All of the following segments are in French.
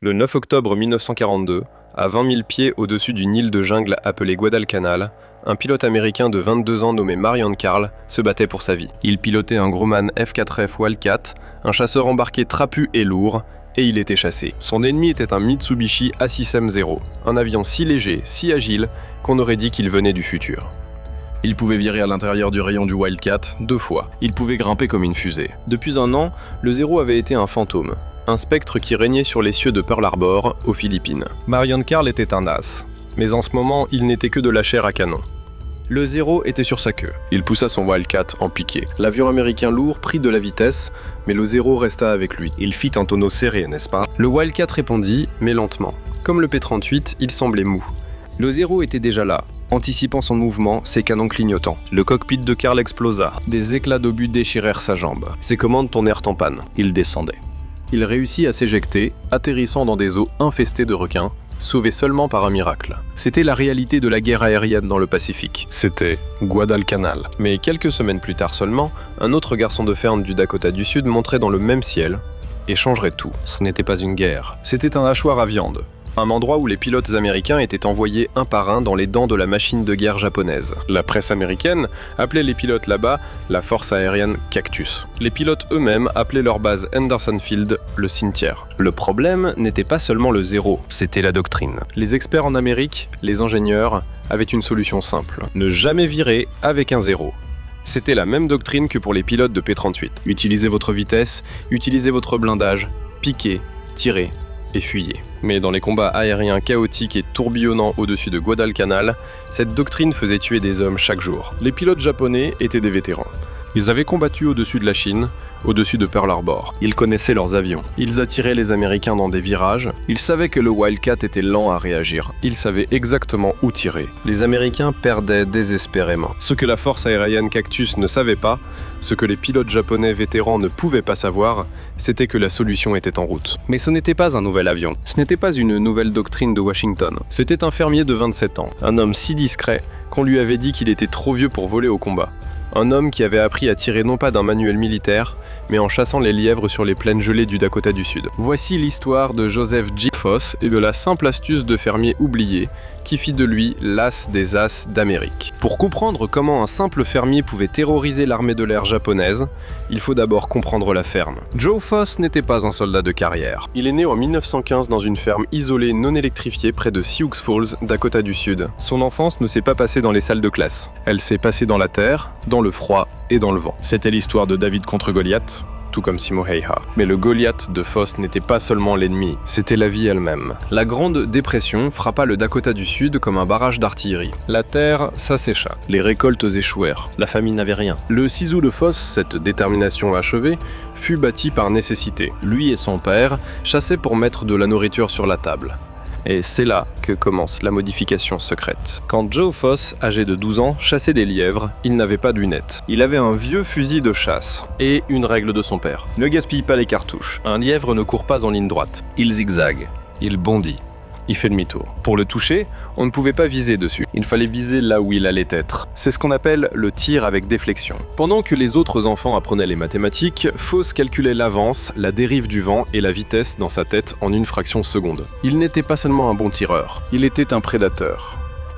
Le 9 octobre 1942, à 20 000 pieds au-dessus d'une île de jungle appelée Guadalcanal, un pilote américain de 22 ans nommé Marion Carl se battait pour sa vie. Il pilotait un Grumman F4F Wildcat, un chasseur embarqué trapu et lourd, et il était chassé. Son ennemi était un Mitsubishi A6M0, un avion si léger, si agile, qu'on aurait dit qu'il venait du futur. Il pouvait virer à l'intérieur du rayon du Wildcat 2 fois. Il pouvait grimper comme une fusée. Depuis un an, le Zéro avait été un fantôme, un spectre qui régnait sur les cieux de Pearl Harbor, aux Philippines. Marion Carl était un as, mais en ce moment, il n'était que de la chair à canon. Le Zéro était sur sa queue. Il poussa son Wildcat en piqué. L'avion américain lourd prit de la vitesse, mais le Zéro resta avec lui. Il fit un tonneau serré, n'est-ce pas? Le Wildcat répondit, mais lentement. Comme le P-38, il semblait mou. Le Zéro était déjà là, anticipant son mouvement, ses canons clignotants. Le cockpit de Carl explosa. Des éclats d'obus déchirèrent sa jambe. Ses commandes tournèrent en panne. Il descendait. Il réussit à s'éjecter, atterrissant dans des eaux infestées de requins, sauvé seulement par un miracle. C'était la réalité de la guerre aérienne dans le Pacifique. C'était Guadalcanal. Mais quelques semaines plus tard seulement, un autre garçon de ferme du Dakota du Sud monterait dans le même ciel et changerait tout. Ce n'était pas une guerre. C'était un hachoir à viande. Un endroit où les pilotes américains étaient envoyés un par un dans les dents de la machine de guerre japonaise. La presse américaine appelait les pilotes là-bas la force aérienne Cactus. Les pilotes eux-mêmes appelaient leur base Henderson Field le cimetière. Le problème n'était pas seulement le Zéro, c'était la doctrine. Les experts en Amérique, les ingénieurs, avaient une solution simple. Ne jamais virer avec un Zéro. C'était la même doctrine que pour les pilotes de P-38. Utilisez votre vitesse, utilisez votre blindage, piquez, tirez et fuyez. Mais dans les combats aériens chaotiques et tourbillonnants au-dessus de Guadalcanal, cette doctrine faisait tuer des hommes chaque jour. Les pilotes japonais étaient des vétérans. Ils avaient combattu au-dessus de la Chine, au-dessus de Pearl Harbor. Ils connaissaient leurs avions. Ils attiraient les Américains dans des virages. Ils savaient que le Wildcat était lent à réagir. Ils savaient exactement où tirer. Les Américains perdaient désespérément. Ce que la force aérienne Cactus ne savait pas, ce que les pilotes japonais vétérans ne pouvaient pas savoir, c'était que la solution était en route. Mais ce n'était pas un nouvel avion. Ce n'était pas une nouvelle doctrine de Washington. C'était un fermier de 27 ans. Un homme si discret qu'on lui avait dit qu'il était trop vieux pour voler au combat. Un homme qui avait appris à tirer non pas d'un manuel militaire, mais en chassant les lièvres sur les plaines gelées du Dakota du Sud. Voici l'histoire de Joseph J. Foss et de la simple astuce de fermier oublié qui fit de lui l'as des as d'Amérique. Pour comprendre comment un simple fermier pouvait terroriser l'armée de l'air japonaise, il faut d'abord comprendre la ferme. Joe Foss n'était pas un soldat de carrière. Il est né en 1915 dans une ferme isolée non électrifiée près de Sioux Falls, Dakota du Sud. Son enfance ne s'est pas passée dans les salles de classe. Elle s'est passée dans la terre, dans le froid et dans le vent. C'était l'histoire de David contre Goliath, tout comme Simo Häyhä. Mais le Goliath de Foss n'était pas seulement l'ennemi, c'était la vie elle-même. La Grande Dépression frappa le Dakota du Sud comme un barrage d'artillerie. La terre s'assécha, les récoltes échouèrent, la famille n'avait rien. Le Sisu de Foss, cette détermination achevée, fut bâti par nécessité. Lui et son père chassaient pour mettre de la nourriture sur la table. Et c'est là que commence la modification secrète. Quand Joe Foss, âgé de 12 ans, chassait des lièvres, il n'avait pas de lunettes. Il avait un vieux fusil de chasse et une règle de son père. Ne gaspille pas les cartouches. Un lièvre ne court pas en ligne droite. Il zigzague. Il bondit. Il fait demi-tour. Pour le toucher, on ne pouvait pas viser dessus. Il fallait viser là où il allait être. C'est ce qu'on appelle le tir avec déflexion. Pendant que les autres enfants apprenaient les mathématiques, Foss calculait l'avance, la dérive du vent et la vitesse dans sa tête en une fraction de seconde. Il n'était pas seulement un bon tireur, il était un prédateur.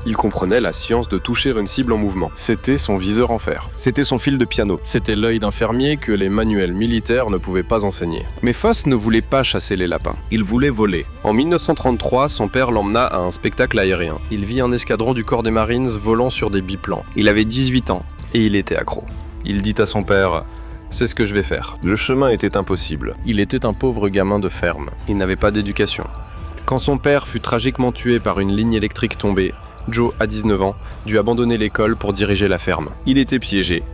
Il comprenait la science de toucher une cible en mouvement. C'était son viseur en fer. C'était son fil de piano. C'était l'œil d'un fermier que les manuels militaires ne pouvaient pas enseigner. Mais Foss ne voulait pas chasser les lapins. Il voulait voler. En 1933, son père l'emmena à un spectacle aérien. Il vit un escadron du corps des Marines volant sur des biplans. Il avait 18 ans et il était accro. Il dit à son père: c'est ce que je vais faire. Le chemin était impossible. Il était un pauvre gamin de ferme. Il n'avait pas d'éducation. Quand son père fut tragiquement tué par une ligne électrique tombée, Joe, à 19 ans, dut abandonner l'école pour diriger la ferme. Il était piégé,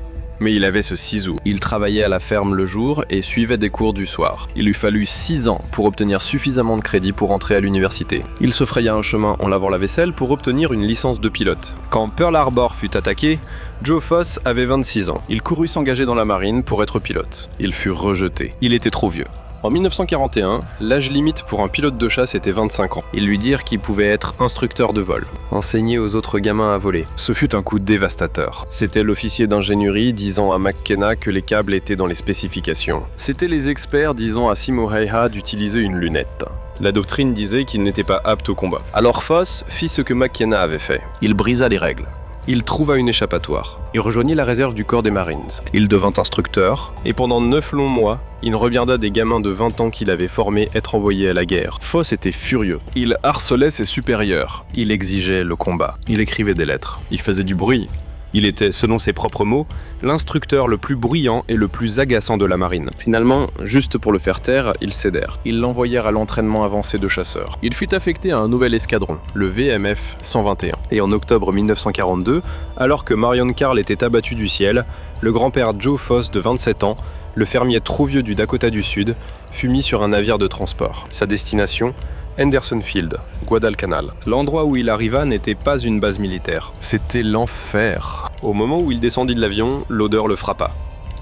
mais il avait ce Sisu. Il travaillait à la ferme le jour et suivait des cours du soir. Il lui fallut 6 ans pour obtenir suffisamment de crédit pour entrer à l'université. Il se fraya un chemin en lavant la vaisselle pour obtenir une licence de pilote. Quand Pearl Harbor fut attaqué, Joe Foss avait 26 ans. Il courut s'engager dans la marine pour être pilote. Il fut rejeté. Il était trop vieux. En 1941, l'âge limite pour un pilote de chasse était 25 ans. Ils lui dirent qu'il pouvait être instructeur de vol, enseigner aux autres gamins à voler. Ce fut un coup dévastateur. C'était l'officier d'ingénierie disant à McKenna que les câbles étaient dans les spécifications. C'était les experts disant à Simo Häyhä d'utiliser une lunette. La doctrine disait qu'il n'était pas apte au combat. Alors Foss fit ce que McKenna avait fait. Il brisa les règles. Il trouva une échappatoire. Il rejoignit la réserve du corps des Marines. Il devint instructeur, et pendant 9 longs mois, il regarda des gamins de 20 ans qu'il avait formés être envoyés à la guerre. Foss était furieux. Il harcelait ses supérieurs. Il exigeait le combat. Il écrivait des lettres. Il faisait du bruit. Il était, selon ses propres mots, l'instructeur le plus bruyant et le plus agaçant de la marine. Finalement, juste pour le faire taire, ils cédèrent. Ils l'envoyèrent à l'entraînement avancé de chasseurs. Il fut affecté à un nouvel escadron, le VMF 121. Et en octobre 1942, alors que Marion Carl était abattu du ciel, le grand-père Joe Foss de 27 ans, le fermier trop vieux du Dakota du Sud, fut mis sur un navire de transport. Sa destination, Henderson Field, Guadalcanal. L'endroit où il arriva n'était pas une base militaire. C'était l'enfer. Au moment où il descendit de l'avion, l'odeur le frappa.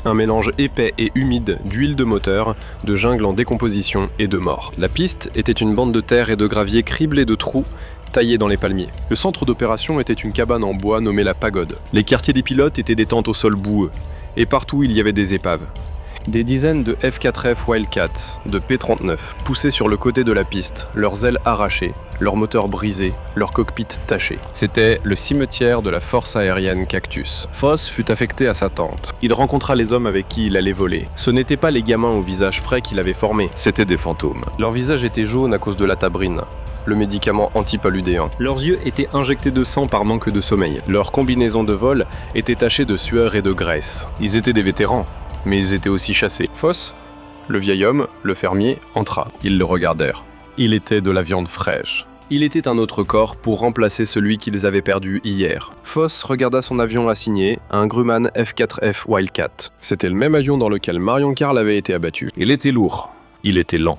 Un mélange épais et humide d'huile de moteur, de jungle en décomposition et de mort. La piste était une bande de terre et de gravier criblée de trous taillés dans les palmiers. Le centre d'opération était une cabane en bois nommée la Pagode. Les quartiers des pilotes étaient des tentes au sol boueux. Et partout il y avait des épaves. Des dizaines de F-4F Wildcat, de P-39, poussaient sur le côté de la piste, leurs ailes arrachées, leurs moteurs brisés, leurs cockpits tachés. C'était le cimetière de la force aérienne Cactus. Foss fut affecté à sa tente. Il rencontra les hommes avec qui il allait voler. Ce n'étaient pas les gamins au visage frais qu'il avait formés. C'étaient des fantômes. Leur visage était jaune à cause de la tabrine, le médicament antipaludéant. Leurs yeux étaient injectés de sang par manque de sommeil. Leurs combinaisons de vol étaient tachées de sueur et de graisse. Ils étaient des vétérans. Mais ils étaient aussi chassés. Foss, le vieil homme, le fermier, entra. Ils le regardèrent. Il était de la viande fraîche. Il était un autre corps pour remplacer celui qu'ils avaient perdu hier. Foss regarda son avion assigné, un Grumman F-4F Wildcat. C'était le même avion dans lequel Marion Carl avait été abattu. Il était lourd. Il était lent.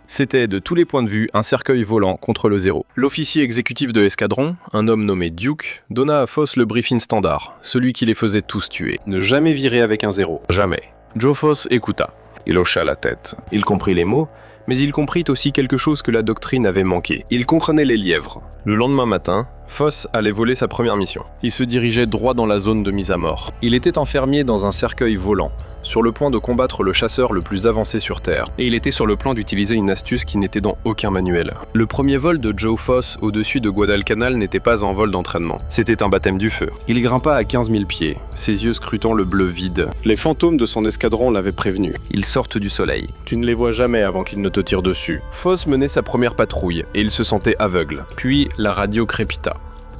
C'était, de tous les points de vue, un cercueil volant contre le zéro. L'officier exécutif de l'escadron, un homme nommé Duke, donna à Foss le briefing standard, celui qui les faisait tous tuer. Ne jamais virer avec un zéro. Jamais. Joe Foss écouta. Il hocha la tête. Il comprit les mots, mais il comprit aussi quelque chose que la doctrine avait manqué. Il comprenait les lièvres. Le lendemain matin, Foss allait voler sa première mission. Il se dirigeait droit dans la zone de mise à mort. Il était enfermé dans un cercueil volant, sur le point de combattre le chasseur le plus avancé sur Terre, et il était sur le plan d'utiliser une astuce qui n'était dans aucun manuel. Le premier vol de Joe Foss au-dessus de Guadalcanal n'était pas un vol d'entraînement. C'était un baptême du feu. Il grimpa à 15 000 pieds, ses yeux scrutant le bleu vide. Les fantômes de son escadron l'avaient prévenu. Ils sortent du soleil. Tu ne les vois jamais avant qu'ils ne te tirent dessus. Foss menait sa première patrouille, et il se sentait aveugle. Puis la radio crépita.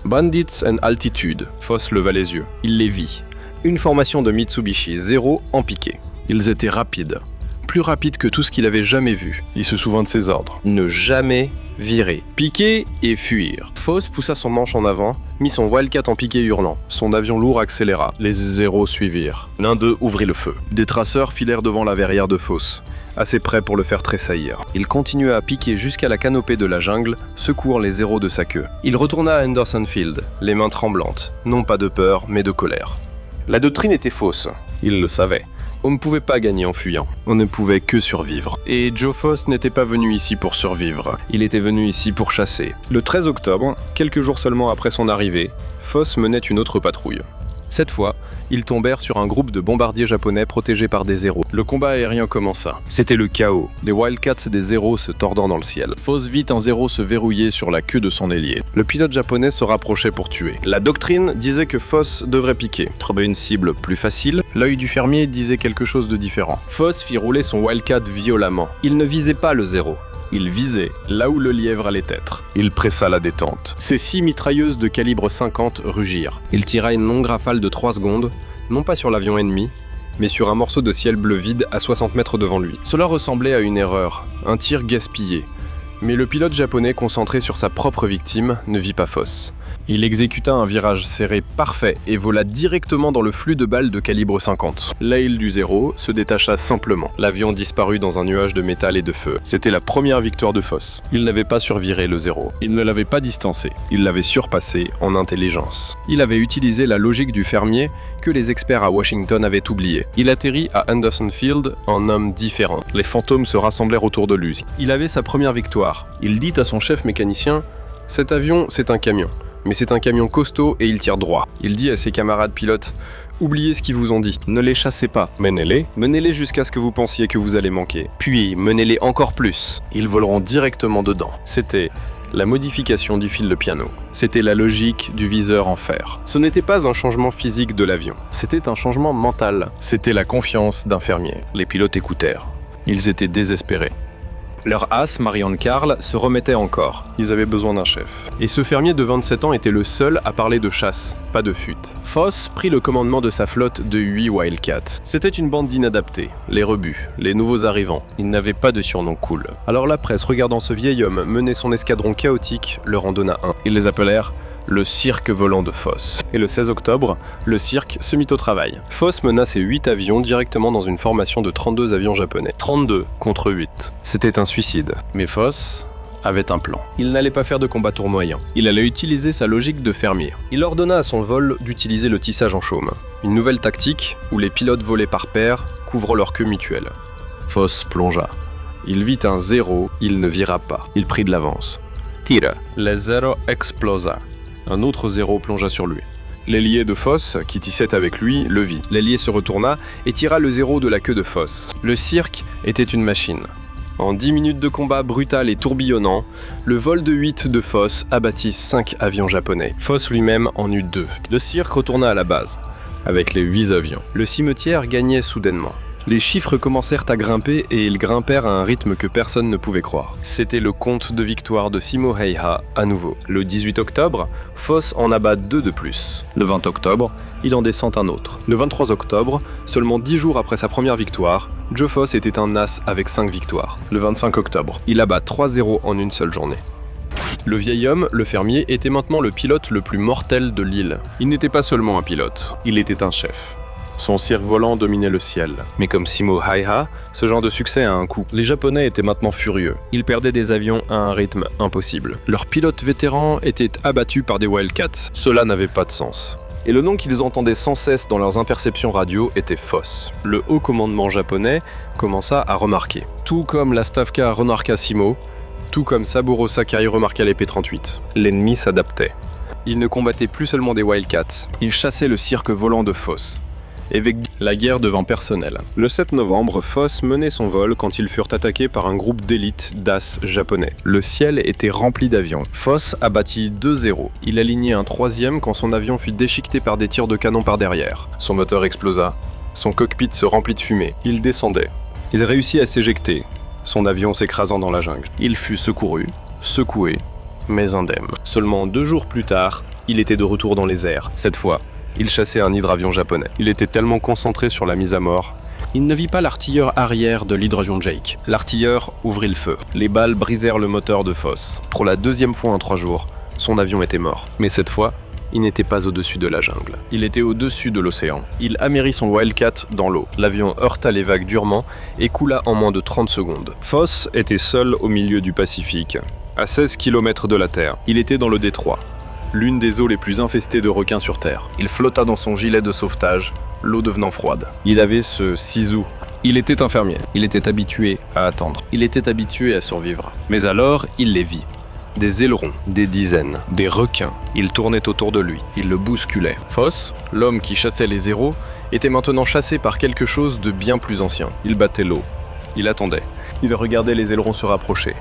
Bandits and Altitude. Foss leva les yeux. Il les vit. Une formation de Mitsubishi 0 en piqué. Ils étaient rapides. Plus rapides que tout ce qu'il avait jamais vu. Il se souvint de ses ordres. Ne jamais virer. Piquer et fuir. Foss poussa son manche en avant, mit son Wildcat en piqué hurlant. Son avion lourd accéléra. Les zéros suivirent. L'un d'eux ouvrit le feu. Des traceurs filèrent devant la verrière de Foss, assez près pour le faire tressaillir. Il continua à piquer jusqu'à la canopée de la jungle, secouant les zéros de sa queue. Il retourna à Henderson Field, les mains tremblantes, non pas de peur, mais de colère. La doctrine était fausse. Il le savait. On ne pouvait pas gagner en fuyant. On ne pouvait que survivre. Et Joe Foss n'était pas venu ici pour survivre. Il était venu ici pour chasser. Le 13 octobre, quelques jours seulement après son arrivée, Foss menait une autre patrouille. Cette fois, ils tombèrent sur un groupe de bombardiers japonais protégés par des zéros. Le combat aérien commença. C'était le chaos, des Wildcats des zéros se tordant dans le ciel. Foss vit un zéro se verrouiller sur la queue de son ailier. Le pilote japonais se rapprochait pour tuer. La doctrine disait que Foss devrait piquer. Trouver une cible plus facile, l'œil du fermier disait quelque chose de différent. Foss fit rouler son Wildcat violemment. Il ne visait pas le zéro. Il visait là où le lièvre allait être. Il pressa la détente. Ses 6 mitrailleuses de calibre 50 rugirent. Il tira une longue rafale de 3 secondes, non pas sur l'avion ennemi, mais sur un morceau de ciel bleu vide à 60 mètres devant lui. Cela ressemblait à une erreur, un tir gaspillé. Mais le pilote japonais, concentré sur sa propre victime, ne vit pas Foss. Il exécuta un virage serré parfait et vola directement dans le flux de balles de calibre 50. L'aile du zéro se détacha simplement. L'avion disparut dans un nuage de métal et de feu. C'était la première victoire de Foss. Il n'avait pas surviré le zéro. Il ne l'avait pas distancé. Il l'avait surpassé en intelligence. Il avait utilisé la logique du fermier que les experts à Washington avaient oublié. Il atterrit à Henderson Field en homme différent. Les fantômes se rassemblèrent autour de lui. Il avait sa première victoire. Il dit à son chef mécanicien « Cet avion, c'est un camion. Mais c'est un camion costaud et il tire droit. » Il dit à ses camarades pilotes « Oubliez ce qu'ils vous ont dit. Ne les chassez pas. Menez-les. Menez-les jusqu'à ce que vous pensiez que vous allez manquer. Puis, menez-les encore plus. Ils voleront directement dedans. C'était la modification du fil de piano. C'était la logique du viseur en fer. Ce n'était pas un changement physique de l'avion. C'était un changement mental. C'était la confiance d'un fermier. Les pilotes écoutèrent. Ils étaient désespérés. Leur as, Marion Carl, se remettait encore. Ils avaient besoin d'un chef. Et ce fermier de 27 ans était le seul à parler de chasse, pas de fuite. Foss prit le commandement de sa flotte de 8 Wildcats. C'était une bande d'inadaptés, les rebuts, les nouveaux arrivants. Ils n'avaient pas de surnom cool. Alors la presse, regardant ce vieil homme mener son escadron chaotique, leur en donna un. Ils les appelèrent le cirque volant de Foss. Et le 16 octobre, le cirque se mit au travail. Foss mena ses 8 avions directement dans une formation de 32 avions japonais. 32 contre 8. C'était un suicide. Mais Foss avait un plan. Il n'allait pas faire de combat tournoyant. Il allait utiliser sa logique de fermier. Il ordonna à son vol d'utiliser le tissage en chaume. Une nouvelle tactique où les pilotes volés par paire couvrent leur queue mutuelle. Foss plongea. Il vit un 0, il ne vira pas. Il prit de l'avance. Tira. Le 0 explosa. Un autre 0 plongea sur lui. L'ailier de Foss, qui tissait avec lui, le vit. L'ailier se retourna et tira le 0 de la queue de Foss. Le cirque était une machine. En 10 minutes de combat brutal et tourbillonnant, le vol de 8 de Foss abattit 5 avions japonais. Foss lui-même en eut 2. Le cirque retourna à la base, avec les 8 avions. Le cimetière gagnait soudainement. Les chiffres commencèrent à grimper et ils grimpèrent à un rythme que personne ne pouvait croire. C'était le compte de victoire de Simo Heiha à nouveau. Le 18 octobre, Foss en abat 2 de plus. Le 20 octobre, il en descend un autre. Le 23 octobre, seulement 10 jours après sa première victoire, Joe Foss était un as avec 5 victoires. Le 25 octobre, il abat 3-0 en une seule journée. Le vieil homme, le fermier, était maintenant le pilote le plus mortel de l'île. Il n'était pas seulement un pilote, il était un chef. Son cirque volant dominait le ciel. Mais comme Simo Heiha, ce genre de succès a un coût. Les Japonais étaient maintenant furieux. Ils perdaient des avions à un rythme impossible. Leurs pilotes vétérans étaient abattus par des Wildcats. Cela n'avait pas de sens. Et le nom qu'ils entendaient sans cesse dans leurs interceptions radio était Foss. Le haut commandement japonais commença à remarquer. Tout comme la Stavka remarqua Simo, tout comme Saburo Sakai remarqua les P-38. L'ennemi s'adaptait. Il ne combattait plus seulement des Wildcats, il chassait le cirque volant de Foss. Et la guerre devint personnelle. Le 7 novembre, Foss menait son vol quand ils furent attaqués par un groupe d'élite d'as japonais. Le ciel était rempli d'avions. Foss abattit 2-0. Il alignait un 3e quand son avion fut déchiqueté par des tirs de canon par derrière. Son moteur explosa. Son cockpit se remplit de fumée. Il descendait. Il réussit à s'éjecter, son avion s'écrasant dans la jungle. Il fut secouru, secoué, mais indemne. Seulement 2 jours plus tard, il était de retour dans les airs. Cette fois, il chassait un hydravion japonais. Il était tellement concentré sur la mise à mort, il ne vit pas l'artilleur arrière de l'hydravion Jake. L'artilleur ouvrit le feu. Les balles brisèrent le moteur de Foss. Pour la 2e fois en 3 jours, son avion était mort. Mais cette fois, il n'était pas au-dessus de la jungle. Il était au-dessus de l'océan. Il amérit son Wildcat dans l'eau. L'avion heurta les vagues durement et coula en moins de 30 secondes. Foss était seul au milieu du Pacifique, à 16 km de la Terre. Il était dans le détroit, l'une des eaux les plus infestées de requins sur Terre. Il flotta dans son gilet de sauvetage, l'eau devenant froide. Il avait ce sisu. Il était un fermier. Il était habitué à attendre. Il était habitué à survivre. Mais alors, il les vit. Des ailerons, des dizaines, des requins. Ils tournaient autour de lui. Ils le bousculaient. Foss, l'homme qui chassait les zéros, était maintenant chassé par quelque chose de bien plus ancien. Il battait l'eau. Il attendait. Il regardait les ailerons se rapprocher.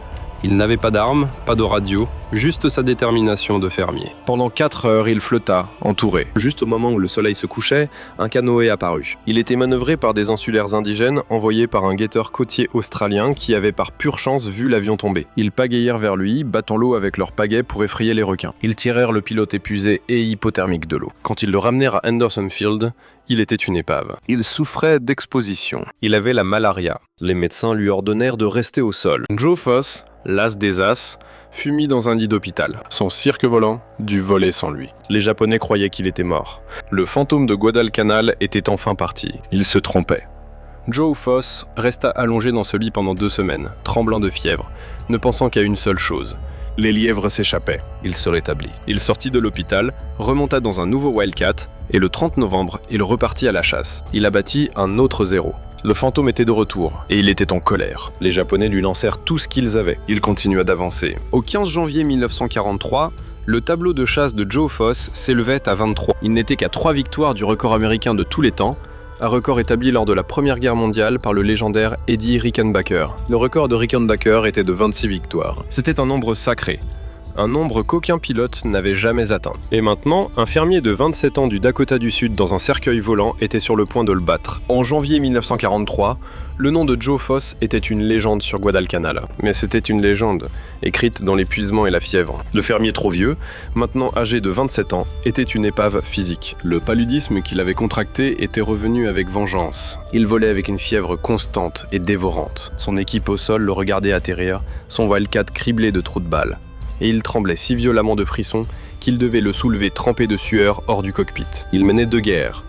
Il n'avait pas d'armes, pas de radio, juste sa détermination de fermier. Pendant 4 heures, il flotta, entouré. Juste au moment où le soleil se couchait, un canoë apparut. Il était manœuvré par des insulaires indigènes envoyés par un guetteur côtier australien qui avait par pure chance vu l'avion tomber. Ils pagayèrent vers lui, battant l'eau avec leurs pagaies pour effrayer les requins. Ils tirèrent le pilote épuisé et hypothermique de l'eau. Quand ils le ramenèrent à Henderson Field, il était une épave. Il souffrait d'exposition. Il avait la malaria. Les médecins lui ordonnèrent de rester au sol. Joe Foss, l'as des as, fut mis dans un lit d'hôpital. Son cirque volant dut voler sans lui. Les Japonais croyaient qu'il était mort. Le fantôme de Guadalcanal était enfin parti. Il se trompait. Joe Foss resta allongé dans ce lit pendant 2 semaines, tremblant de fièvre, ne pensant qu'à une seule chose. Les lièvres s'échappaient. Il se rétablit. Il sortit de l'hôpital, remonta dans un nouveau Wildcat, et le 30 novembre, il repartit à la chasse. Il abattit un autre 0. Le fantôme était de retour, et il était en colère. Les Japonais lui lancèrent tout ce qu'ils avaient. Il continua d'avancer. Au 15 janvier 1943, Le tableau de chasse de Joe Foss s'élevait à 23. Il n'était qu'à 3 victoires du record américain de tous les temps, un record établi lors de la Première Guerre mondiale par le légendaire Eddie Rickenbacker. Le record de Rickenbacker était de 26 victoires. C'était un nombre sacré, un nombre qu'aucun pilote n'avait jamais atteint. Et maintenant, un fermier de 27 ans du Dakota du Sud dans un cercueil volant était sur le point de le battre. En janvier 1943, le nom de Joe Foss était une légende sur Guadalcanal. Mais c'était une légende, écrite dans l'épuisement et la fièvre. Le fermier trop vieux, maintenant âgé de 27 ans, était une épave physique. Le paludisme qu'il avait contracté était revenu avec vengeance. Il volait avec une fièvre constante et dévorante. Son équipe au sol le regardait atterrir, son Wildcat criblé de trous de balles. Et il tremblait si violemment de frissons qu'il devait le soulever trempé de sueur hors du cockpit. Il menait 2 guerres,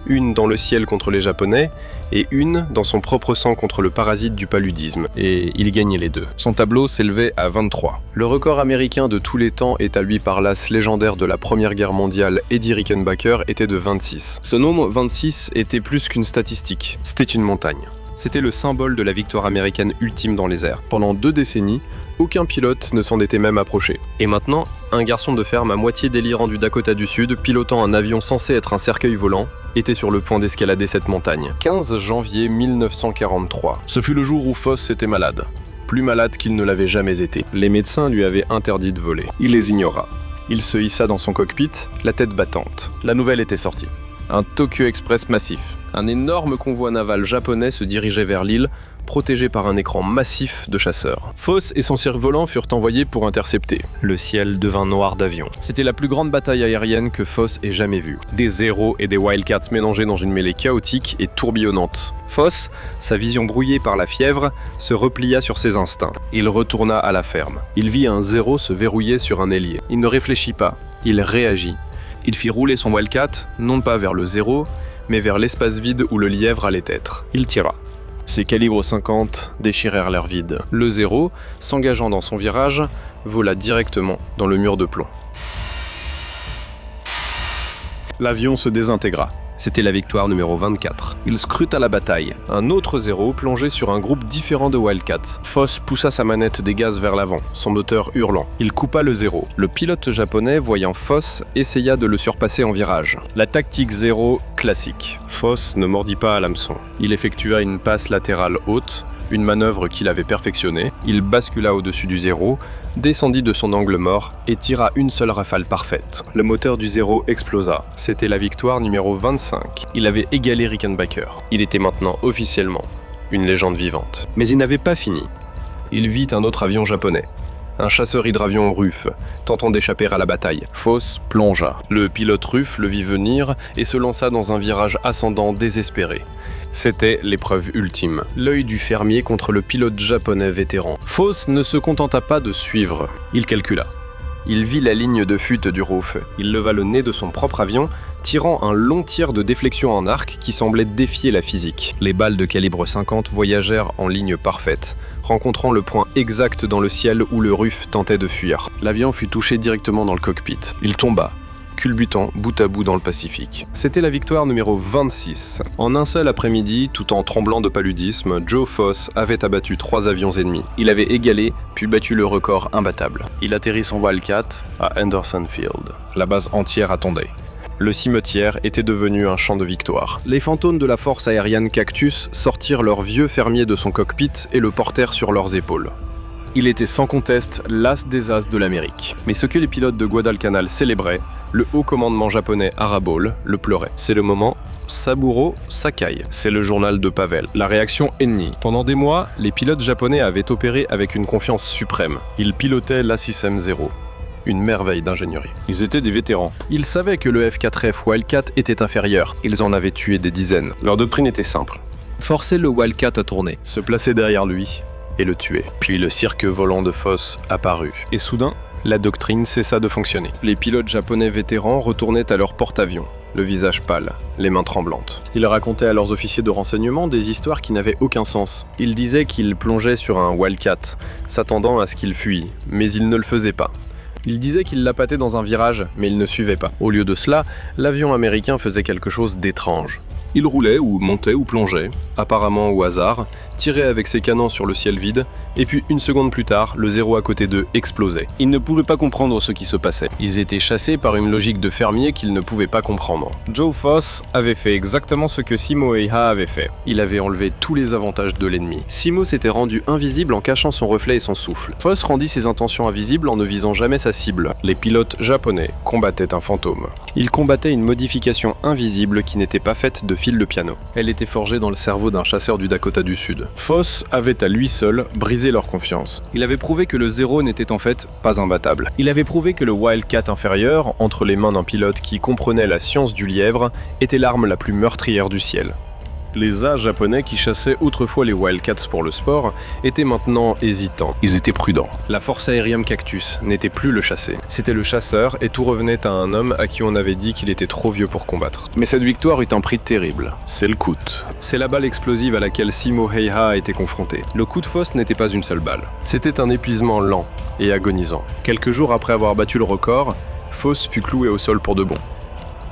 une dans le ciel contre les Japonais et une dans son propre sang contre le parasite du paludisme, et il gagnait les 2. Son tableau s'élevait à 23. Le record américain de tous les temps établi par l'as légendaire de la Première Guerre mondiale Eddie Rickenbacker était de 26. Ce nombre 26 était plus qu'une statistique, c'était une montagne. C'était le symbole de la victoire américaine ultime dans les airs. Pendant 2 décennies, aucun pilote ne s'en était même approché. Et maintenant, un garçon de ferme à moitié délirant du Dakota du Sud, pilotant un avion censé être un cercueil volant, était sur le point d'escalader cette montagne. 15 janvier 1943. Ce fut le jour où Foss était malade. Plus malade qu'il ne l'avait jamais été. Les médecins lui avaient interdit de voler. Il les ignora. Il se hissa dans son cockpit, la tête battante. La nouvelle était sortie. Un Tokyo Express massif. Un énorme convoi naval japonais se dirigeait vers l'île, protégé par un écran massif de chasseurs. Foss et son cerf-volant furent envoyés pour intercepter. Le ciel devint noir d'avions. C'était la plus grande bataille aérienne que Foss ait jamais vue. Des Zéros et des Wildcats mélangés dans une mêlée chaotique et tourbillonnante. Foss, sa vision brouillée par la fièvre, se replia sur ses instincts. Il retourna à la ferme. Il vit un Zéro se verrouiller sur un ailier. Il ne réfléchit pas, il réagit. Il fit rouler son Wildcat, non pas vers le Zéro, mais vers l'espace vide où le lièvre allait être. Il tira. Ses calibres 50 déchirèrent l'air vide. Le Zéro, s'engageant dans son virage, vola directement dans le mur de plomb. L'avion se désintégra. C'était la victoire numéro 24. Il scruta la bataille. Un autre Zéro plongeait sur un groupe différent de Wildcats. Foss poussa sa manette des gaz vers l'avant, son moteur hurlant. Il coupa le Zéro. Le pilote japonais, voyant Foss, essaya de le surpasser en virage. La tactique Zéro classique. Foss ne mordit pas à l'hameçon. Il effectua une passe latérale haute, une manœuvre qu'il avait perfectionnée. Il bascula au-dessus du Zéro, descendit de son angle mort et tira une seule rafale parfaite. Le moteur du Zéro explosa. C'était la victoire numéro 25. Il avait égalé Rickenbacker. Il était maintenant officiellement une légende vivante. Mais il n'avait pas fini. Il vit un autre avion japonais. Un chasseur hydravion russe, tentant d'échapper à la bataille. Foss plongea. Le pilote russe le vit venir et se lança dans un virage ascendant désespéré. C'était l'épreuve ultime. L'œil du fermier contre le pilote japonais vétéran. Foss ne se contenta pas de suivre. Il calcula. Il vit la ligne de fuite du roof. Il leva le nez de son propre avion, tirant un long tir de déflexion en arc qui semblait défier la physique. Les balles de calibre 50 voyagèrent en ligne parfaite, rencontrant le point exact dans le ciel où le RUF tentait de fuir. L'avion fut touché directement dans le cockpit. Il tomba, culbutant bout à bout dans le Pacifique. C'était la victoire numéro 26. En un seul après-midi, tout en tremblant de paludisme, Joe Foss avait abattu 3 avions ennemis. Il avait égalé, puis battu le record imbattable. Il atterrit son Wildcat à Henderson Field. La base entière attendait. Le cimetière était devenu un champ de victoire. Les fantômes de la force aérienne Cactus sortirent leur vieux fermier de son cockpit et le portèrent sur leurs épaules. Il était sans conteste l'as des as de l'Amérique. Mais ce que les pilotes de Guadalcanal célébraient, le haut commandement japonais Arabole le pleurait. C'est le moment Saburo Sakai. C'est le journal de Pavel. La réaction ennemie. Pendant des mois, les pilotes japonais avaient opéré avec une confiance suprême. Ils pilotaient l'A6M0. Une merveille d'ingénierie. Ils étaient des vétérans. Ils savaient que le F4F Wildcat était inférieur. Ils en avaient tué des dizaines. Leur doctrine était simple. Forcer le Wildcat à tourner, se placer derrière lui et le tuer. Puis le cirque volant de Foss apparut. Et soudain, la doctrine cessa de fonctionner. Les pilotes japonais vétérans retournaient à leur porte-avions, le visage pâle, les mains tremblantes. Ils racontaient à leurs officiers de renseignement des histoires qui n'avaient aucun sens. Ils disaient qu'ils plongeaient sur un Wildcat, s'attendant à ce qu'il fuit, mais ils ne le faisaient pas. Il disait qu'il l'appâtait dans un virage, mais il ne suivait pas. Au lieu de cela, l'avion américain faisait quelque chose d'étrange. Il roulait ou montait ou plongeait, apparemment au hasard, tirait avec ses canons sur le ciel vide, Et puis une seconde plus tard, le zéro à côté d'eux explosait. Ils ne pouvaient pas comprendre ce qui se passait. Ils étaient chassés par une logique de fermier qu'ils ne pouvaient pas comprendre. Joe Foss avait fait exactement ce que Simo Häyhä avait fait. Il avait enlevé tous les avantages de l'ennemi. Simo s'était rendu invisible en cachant son reflet et son souffle. Foss rendit ses intentions invisibles en ne visant jamais sa cible. Les pilotes japonais combattaient un fantôme. Ils combattaient une modification invisible qui n'était pas faite de fil de piano. Elle était forgée dans le cerveau d'un chasseur du Dakota du Sud. Foss avait à lui seul brisé leur confiance. Il avait prouvé que le zéro n'était en fait pas imbattable. Il avait prouvé que le Wildcat inférieur, entre les mains d'un pilote qui comprenait la science du lièvre, était l'arme la plus meurtrière du ciel. Les A japonais qui chassaient autrefois les Wildcats pour le sport étaient maintenant hésitants. Ils étaient prudents. La Force Aérium Cactus n'était plus le chassé. C'était le chasseur et tout revenait à un homme à qui on avait dit qu'il était trop vieux pour combattre. Mais cette victoire eut un prix terrible. C'est le coup. C'est la balle explosive à laquelle Simo Häyhä a été confronté. Le coup de Foss n'était pas une seule balle. C'était un épuisement lent et agonisant. Quelques jours après avoir battu le record, Foss fut cloué au sol pour de bon.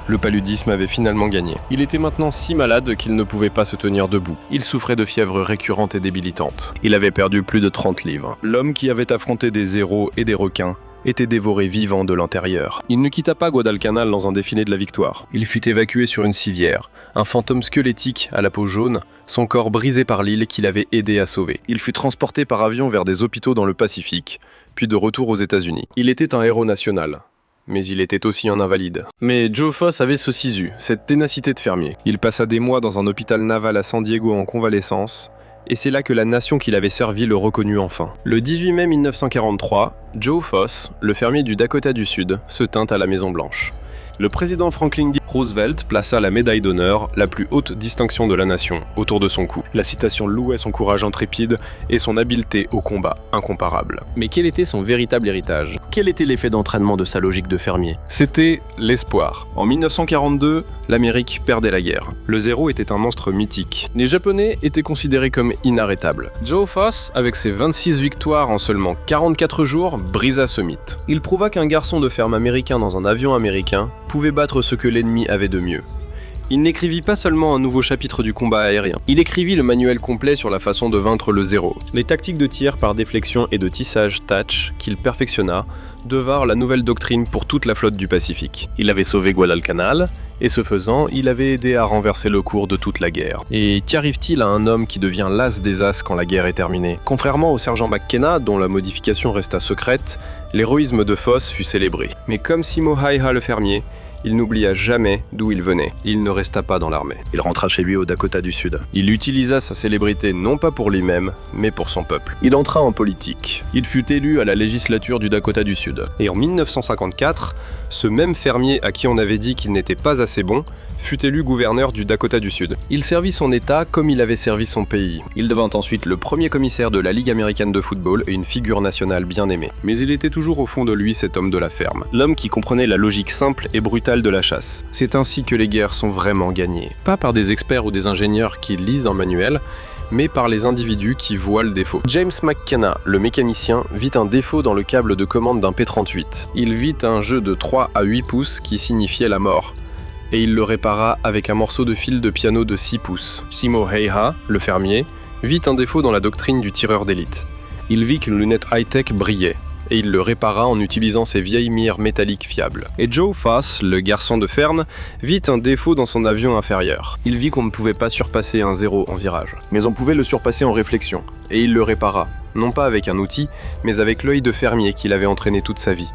Le paludisme avait finalement gagné. Il était maintenant si malade qu'il ne pouvait pas se tenir debout. Il souffrait de fièvre récurrente et débilitante. Il avait perdu plus de 30 livres. L'homme qui avait affronté des zéros et des requins était dévoré vivant de l'intérieur. Il ne quitta pas Guadalcanal dans un défilé de la victoire. Il fut évacué sur une civière, un fantôme squelettique à la peau jaune, son corps brisé par l'île qu'il avait aidé à sauver. Il fut transporté par avion vers des hôpitaux dans le Pacifique, puis de retour aux États-Unis. Il était un héros national. Mais il était aussi un invalide. Mais Joe Foss avait ce sisu, cette ténacité de fermier. Il passa des mois dans un hôpital naval à San Diego en convalescence, et c'est là que la nation qu'il avait servi le reconnut enfin. Le 18 mai 1943, Joe Foss, le fermier du Dakota du Sud, se tint à la Maison-Blanche. Le président Franklin D. Roosevelt plaça la médaille d'honneur, la plus haute distinction de la nation, autour de son cou. La citation louait son courage intrépide et son habileté au combat incomparable. Mais quel était son véritable héritage? Quel était l'effet d'entraînement de sa logique de fermier? C'était l'espoir. En 1942, l'Amérique perdait la guerre. Le zéro était un monstre mythique. Les Japonais étaient considérés comme inarrêtables. Joe Foss, avec ses 26 victoires en seulement 44 jours, brisa ce mythe. Il prouva qu'un garçon de ferme américain dans un avion américain pouvait battre ce que l'ennemi avait de mieux. Il n'écrivit pas seulement un nouveau chapitre du combat aérien, il écrivit le manuel complet sur la façon de vaincre le zéro. Les tactiques de tir par déflexion et de tissage Thatch, qu'il perfectionna, devinrent la nouvelle doctrine pour toute la flotte du Pacifique. Il avait sauvé Guadalcanal, et ce faisant, il avait aidé à renverser le cours de toute la guerre. Et qu'arrive-t-il à un homme qui devient l'as des as quand la guerre est terminée? Contrairement au sergent McKenna, dont la modification resta secrète, l'héroïsme de Foss fut célébré. Mais comme Simo Häyhä le fermier, il n'oublia jamais d'où il venait. Il ne resta pas dans l'armée. Il rentra chez lui au Dakota du Sud. Il utilisa sa célébrité non pas pour lui-même, mais pour son peuple. Il entra en politique. Il fut élu à la législature du Dakota du Sud. Et en 1954, ce même fermier à qui on avait dit qu'il n'était pas assez bon, fut élu gouverneur du Dakota du Sud. Il servit son État comme il avait servi son pays. Il devint ensuite le premier commissaire de la Ligue américaine de football et une figure nationale bien aimée. Mais il était toujours au fond de lui cet homme de la ferme. L'homme qui comprenait la logique simple et brutale de la chasse. C'est ainsi que les guerres sont vraiment gagnées. Pas par des experts ou des ingénieurs qui lisent un manuel, mais par les individus qui voient le défaut. James McKenna, le mécanicien, vit un défaut dans le câble de commande d'un P-38. Il vit un jeu de 3 à 8 pouces qui signifiait la mort. Et il le répara avec un morceau de fil de piano de 6 pouces. Simo Häyhä, le fermier, vit un défaut dans la doctrine du tireur d'élite. Il vit qu'une lunette high-tech brillait, et il le répara en utilisant ses vieilles mires métalliques fiables. Et Joe Foss, le garçon de ferme, vit un défaut dans son avion inférieur. Il vit qu'on ne pouvait pas surpasser un zéro en virage, mais on pouvait le surpasser en réflexion, et il le répara, non pas avec un outil, mais avec l'œil de fermier qu'il avait entraîné toute sa vie.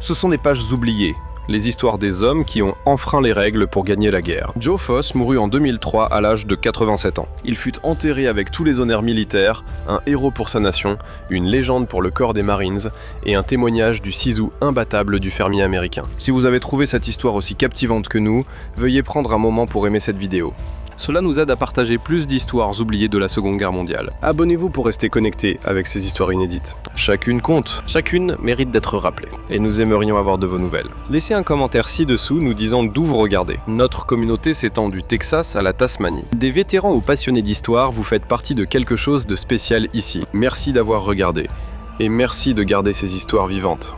Ce sont des pages oubliées, les histoires des hommes qui ont enfreint les règles pour gagner la guerre. Joe Foss mourut en 2003 à l'âge de 87 ans. Il fut enterré avec tous les honneurs militaires, un héros pour sa nation, une légende pour le corps des Marines et un témoignage du ciseau imbattable du fermier américain. Si vous avez trouvé cette histoire aussi captivante que nous, veuillez prendre un moment pour aimer cette vidéo. Cela nous aide à partager plus d'histoires oubliées de la Seconde Guerre mondiale. Abonnez-vous pour rester connecté avec ces histoires inédites. Chacune compte, chacune mérite d'être rappelée. Et nous aimerions avoir de vos nouvelles. Laissez un commentaire ci-dessous nous disant d'où vous regardez. Notre communauté s'étend du Texas à la Tasmanie. Des vétérans ou passionnés d'histoire, vous faites partie de quelque chose de spécial ici. Merci d'avoir regardé. Et merci de garder ces histoires vivantes.